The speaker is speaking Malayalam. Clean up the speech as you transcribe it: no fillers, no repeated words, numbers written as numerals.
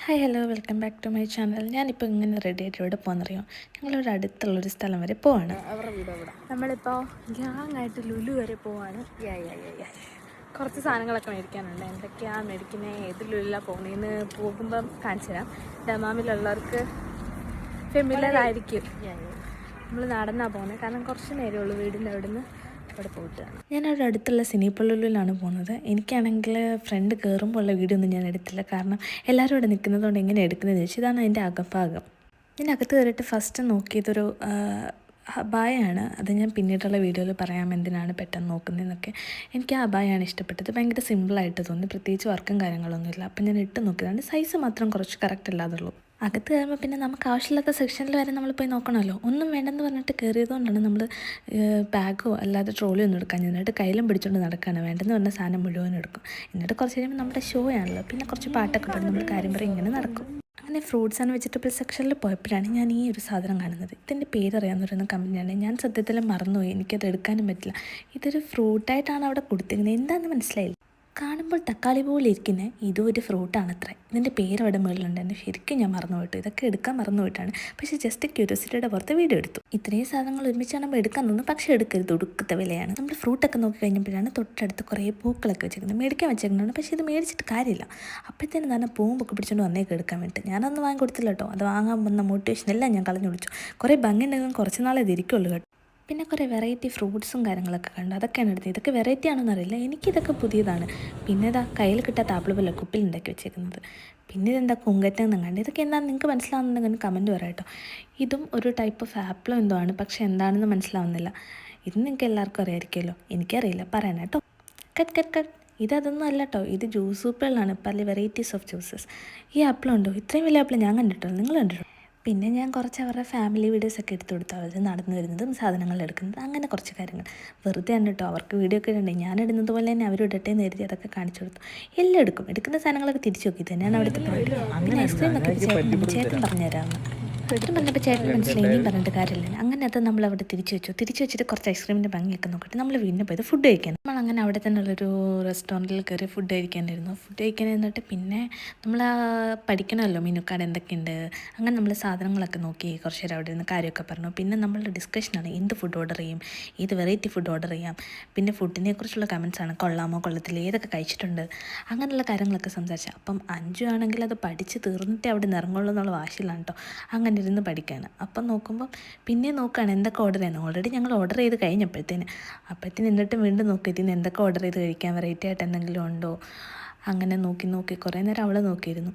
Hi hello welcome back to my channel. ഞാനിപ്പോൾ ഇങ്ങനെ റെഡി ആയിട്ട് ഇവിടെ പോകുന്നറിയോ, ഞങ്ങളിവിടെ അടുത്തുള്ളൊരു സ്ഥലം വരെ പോവാണ്. നമ്മളിപ്പോൾ ഗ്യാങ്ങായിട്ട് ലുലു വരെ പോവാണ്. കുറച്ച് സാധനങ്ങളൊക്കെ മേടിക്കാനുണ്ട്. എന്തൊക്കെയാണ് മേടിക്കുന്നത്, ഏത് ലുലിലാണ് പോകുന്നതെന്ന് പോകുമ്പം കാണിച്ചു തരാം. ദമാമിലുള്ളവർക്ക് ഫെമിലർ ആയിരിക്കും. നമ്മൾ നടന്നാണ് പോകുന്നത്, കാരണം കുറച്ച് നേരമേ ഉള്ളൂ വീടിൻ്റെ അവിടെ നിന്ന് അവിടെ പോയിട്ട്. ഞാനവിടെ അടുത്തുള്ള സിനിപ്പള്ളിലാണ് പോകുന്നത്. എനിക്കാണെങ്കിൽ ഫ്രണ്ട് കയറുമ്പോൾ ഉള്ള വീഡിയോ ഒന്നും ഞാൻ എടുത്തില്ല, കാരണം എല്ലാവരും ഇവിടെ നിൽക്കുന്നതുകൊണ്ട് എങ്ങനെ എടുക്കുന്നതെന്ന് ചോദിച്ചു. ഇതാണ് അതിൻ്റെ അകഭാഗം. ഞാൻ അകത്ത് കയറിയിട്ട് ഫസ്റ്റ് നോക്കിയതൊരു അബായാണ്. അത് ഞാൻ പിന്നീടുള്ള വീഡിയോയിൽ പറയാം എന്തിനാണ് പെട്ടെന്ന് നോക്കുന്നതെന്നൊക്കെ. എനിക്ക് ആ അബായാണ് ഇഷ്ടപ്പെട്ടത്. ഭയങ്കര സിമ്പിളായിട്ട് തോന്നി, പ്രത്യേകിച്ച് വർക്കും കാര്യങ്ങളൊന്നുമില്ല. അപ്പം ഞാൻ ഇട്ട് നോക്കിയതാണ്. സൈസ് മാത്രം കുറച്ച് കറക്റ്റ് അല്ലാതുള്ളൂ. അകത്ത് കയറുമ്പോൾ പിന്നെ നമുക്ക് ആവശ്യമില്ലാത്ത സെക്ഷനിൽ വരെ നമ്മൾ പോയി നോക്കണമല്ലോ. ഒന്നും വേണ്ടെന്ന് പറഞ്ഞിട്ട് കയറിയതുകൊണ്ടാണ് നമ്മൾ ബാഗോ അല്ലാതെ ട്രോളിയോ ഒന്നും എടുക്കാൻ ചെന്നിട്ട് കയ്യിലും പിടിച്ചുകൊണ്ട് നടക്കുകയാണ്. വേണ്ടെന്ന് പറഞ്ഞ സാധനം മുഴുവനും എടുക്കും. എന്നിട്ട് കുറച്ച് കഴിയുമ്പോൾ നമ്മുടെ ഷോ ആണല്ലോ, പിന്നെ കുറച്ച് പാട്ടൊക്കെ പാടി നമ്മൾ കാര്യം പറയും ഇങ്ങനെ നടക്കും. അങ്ങനെ ഫ്രൂട്ട്സ് ആൻഡ് വെജിറ്റബിൾ സെക്ഷനിൽ പോയപ്പോഴാണ് ഞാൻ ഈ ഒരു സാധനം കാണുന്നത്. ഇതിൻ്റെ പേരറിയാമെന്ന് പറയുന്ന കമ്പനിയാണ്. ഞാൻ സത്യത്തിൽ മറന്നുപോയി, എനിക്കത് എടുക്കാനും പറ്റില്ല. ഇതൊരു ഫ്രൂട്ടായിട്ടാണ് അവിടെ കൊടുത്തിരുന്നത്, എന്താണെന്ന് മനസ്സിലായില്ല. കാണുമ്പോൾ തക്കാളി പോലെ ഇരിക്കുന്നത് ഇതും ഒരു ഫ്രൂട്ടാണ് അത്ര. ഇതിൻ്റെ പേര് അവിടെ മുകളിലുണ്ടായിരുന്നു, ശരിക്കും ഞാൻ മറന്നു പോയിട്ടു. ഇതൊക്കെ എടുക്കാൻ മറന്നു പോയിട്ടാണ്, പക്ഷേ ജസ്റ്റ് ക്യൂരിയോസിറ്റിയുടെ പുറത്ത് വീഡിയോ എടുത്തു. ഇത്രയും സാധനങ്ങൾ ഒരുമിച്ചാകുമ്പോൾ എടുക്കാൻ തോന്നും, പക്ഷേ എടുക്കരുത്, ഒടുക്കത്തെ വിലയാണ്. നമ്മൾ ഫ്രൂട്ടൊക്കെ നോക്കി കഴിഞ്ഞപ്പോഴാണ് തൊട്ടടുത്ത് കുറേ പൂക്കളൊക്കെ വെച്ചിരിക്കുന്നത്, മേടിക്കാൻ വെച്ചേക്കുന്നതാണ്. പക്ഷേ ഇത് മേടിച്ചിട്ട് കാര്യമില്ല. അപ്പോഴത്തേനും തന്നെ പൂമ്പൊക്കെ പിടിച്ചുകൊണ്ട് വന്നേക്ക് എടുക്കാൻ വേണ്ടി ഞാനൊന്നും വാങ്ങി കൊടുത്തില്ല കേട്ടോ. അത് വാങ്ങാൻ വന്ന മോട്ടിവേഷൻ എല്ലാം ഞാൻ കളഞ്ഞു വിളിച്ചു. കുറേ ഭംഗി ഉണ്ടെങ്കിലും കുറച്ച് നാളെ ഇതിരിക്കുള്ളൂ കേട്ടോ. പിന്നെ കുറേ വെറൈറ്റി ഫ്രൂട്ട്സും കാര്യങ്ങളൊക്കെ കണ്ടു, അതൊക്കെയാണ് എടുത്തത്. ഇതൊക്കെ വെറൈറ്റി ആണെന്ന് അറിയില്ല, എനിക്കിതൊക്കെ പുതിയതാണ്. പിന്നെ ഇതാ കയ്യിൽ കിട്ടാത്ത ആപ്പിൾ പോലെ കുപ്പിൽ ഉണ്ടാക്കി വെച്ചേക്കുന്നത്. പിന്നെ ഇതെന്താ കുങ്കറ്റെന്നും കണ്ട്. ഇതൊക്കെ എന്താണെന്ന് നിങ്ങൾക്ക് മനസ്സിലാവുന്നുണ്ടെങ്കിൽ കമൻറ്റ് പറയാം കേട്ടോ. ഇതും ഒരു ടൈപ്പ് ഓഫ് ആപ്പിളോ എന്തോ ആണ്, പക്ഷേ എന്താണെന്ന് മനസ്സിലാവുന്നില്ല. ഇത് നിങ്ങൾക്ക് എല്ലാവർക്കും അറിയാമായിരിക്കുമല്ലോ, എനിക്കറിയില്ല, പറയണം കേട്ടോ. Cut cut cut. ഇതൊന്നും അല്ല കേട്ടോ, ഇത് ജ്യൂസ് സൂപ്പുകളാണ്, പല വെറൈറ്റീസ് ഓഫ് ജ്യൂസസ്. ഈ ആപ്പിളുണ്ടോ, ഇത്രയും വലിയ ആപ്പിൾ ഞാൻ കണ്ടിട്ടുള്ളൂ, നിങ്ങൾ കണ്ടിട്ടുള്ളൂ? പിന്നെ ഞാൻ കുറച്ച് അവരുടെ ഫാമിലി വീഡിയോസൊക്കെ എടുത്തു കൊടുത്തു, അവർ നടന്നു വരുന്നതും സാധനങ്ങൾ എടുക്കുന്നതും അങ്ങനെ കുറച്ച് കാര്യങ്ങൾ. വെറുതെ തന്നെ കേട്ടോ, അവർക്ക് വീഡിയോ ഒക്കെ ഇടണ്ടേ, ഞാൻ ഇടുന്നത് പോലെ തന്നെ അവർ ഇടട്ടെ എന്ന് കരുതി അതൊക്കെ കാണിച്ചു കൊടുത്തു. എല്ലാം എടുക്കും, എടുക്കുന്ന സാധനങ്ങളൊക്കെ തിരിച്ചു നോക്കി തന്നെയാണ് അവിടുത്തെ പോയിട്ട്. അങ്ങനെ ഐസ്ക്രീമൊക്കെ ചേട്ടൻ പറഞ്ഞുതരാമെന്ന് ചേട്ടൻ പറഞ്ഞപ്പോൾ ചേട്ടൻ മനസ്സിലായി, ഇനിയും പറഞ്ഞിട്ട് കാര്യമില്ല. അങ്ങനെ അത് നമ്മൾ അവിടെ തിരിച്ചു വെച്ചിട്ട് കുറച്ച് ഐസ്ക്രീമിൻ്റെ ഭംഗിയൊക്കെ നോക്കിയിട്ട് നമ്മൾ വീണ്ടും പോയത് ഫുഡ് കഴിക്കാൻ. നമ്മൾ അങ്ങനെ അവിടെ തന്നെ ഉള്ളൊരു റെസ്റ്റോറൻറ്റിൽ കയറി ഫുഡ് കഴിക്കാനായിരുന്നു. ഫുഡ് കഴിക്കാൻ എന്നിട്ട് പിന്നെ നമ്മൾ പഠിക്കണമല്ലോ മെനു കാർഡ് എന്തൊക്കെയുണ്ട്. അങ്ങനെ നമ്മൾ സാധനങ്ങളൊക്കെ നോക്കി കുറച്ച് നേരം അവിടെ നിന്ന് കാര്യമൊക്കെ പറഞ്ഞു. പിന്നെ നമ്മളുടെ ഡിസ്കഷനാണ്, എന്ത് ഫുഡ് ഓർഡർ ചെയ്യും, ഏത് വെറൈറ്റി ഫുഡ് ഓർഡർ ചെയ്യാം, പിന്നെ ഫുഡിനെ കുറിച്ചുള്ള കമൻസാണ്, കൊള്ളാമോ കൊള്ളത്തില്ല, ഏതൊക്കെ കഴിച്ചിട്ടുണ്ട്, അങ്ങനെയുള്ള കാര്യങ്ങളൊക്കെ സംസാരിച്ചു. അപ്പം അഞ്ചു ആണെങ്കിൽ അത് പഠിച്ച് തീർന്നിട്ടേ അവിടെ നിന്ന് ഇറങ്ങുള്ളൂ എന്നുള്ള വാശിയിലാണ് കേട്ടോ. അങ്ങനെ ഇരുന്ന് പഠിക്കുകയാണ്. അപ്പം നോക്കുമ്പം പിന്നെ നോക്കുകയാണ് എന്തൊക്കെ ഓർഡർ ചെയ്യുന്നത്. ഓൾറെഡി ഞങ്ങൾ ഓർഡർ ചെയ്ത് കഴിഞ്ഞപ്പോഴത്തേന് എന്നിട്ടും വീണ്ടും നോക്കി ഇതിന് എന്തൊക്കെ ഓർഡർ ചെയ്ത് കഴിക്കാൻ, വെറൈറ്റി ആയിട്ട് എന്തെങ്കിലും ഉണ്ടോ, അങ്ങനെ നോക്കി കുറേ നേരം അവളെ നോക്കിയിരുന്നു.